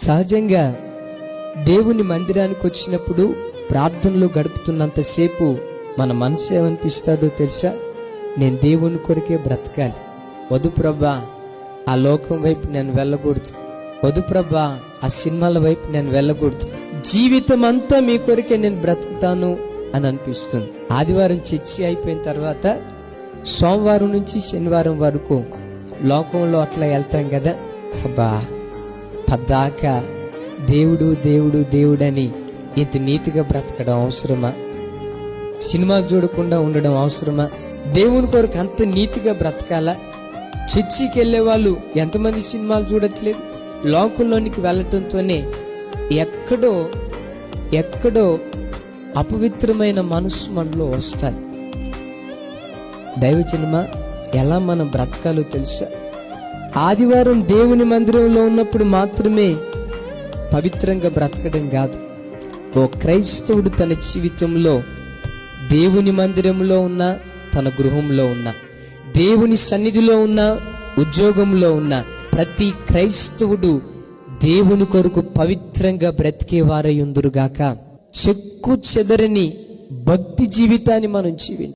సహజంగా దేవుని మందిరానికి వచ్చినప్పుడు ప్రార్థనలు గడుపుతున్నంతసేపు మన మనసు ఏమనిపిస్తుందో తెలుసా? నేను దేవుని కొరకే బ్రతకాలి. వద్దు ప్రభా ఆ లోకం వైపు నేను వెళ్ళకూడదు, వద్దు ప్రభా ఆ సినిమాల వైపు నేను వెళ్ళకూడదు, జీవితం అంతా మీ కొరకే నేను బ్రతుకుతాను అని అనిపిస్తుంది. ఆదివారం చర్చి అయిపోయిన తర్వాత సోమవారం నుంచి శనివారం వరకు లోకంలో అట్లా వెళ్తాం కదా. అబ్బా పద్దాకా దేవుడు దేవుడు దేవుడని ఇంత నీతిగా బ్రతకడం అవసరమా? సినిమా చూడకుండా ఉండడం అవసరమా? దేవుని కొరకు అంత నీతిగా బ్రతకాలా? చర్చికి వెళ్ళే వాళ్ళు ఎంతమంది సినిమాలు చూడట్లేదు? లోకంలోనికి వెళ్ళటంతోనే ఎక్కడో అపవిత్రమైన మనసు మనలో వస్తుంది. దైవజనమా, ఎలా మనం బ్రతకాలో తెలుసా? ఆదివారం దేవుని మందిరంలో ఉన్నప్పుడు మాత్రమే పవిత్రంగా బ్రతకడం కాదు. ఓ క్రైస్తవుడు తన జీవితంలో దేవుని మందిరంలో ఉన్న, తన గృహంలో ఉన్న, దేవుని సన్నిధిలో ఉన్న, ఉద్యోగంలో ఉన్న ప్రతి క్రైస్తవుడు దేవుని కొరకు పవిత్రంగా బ్రతికేవారై ఉందురుగాక. చెక్కు చెదరని భక్తి జీవితాన్ని మనం జీవించాలి.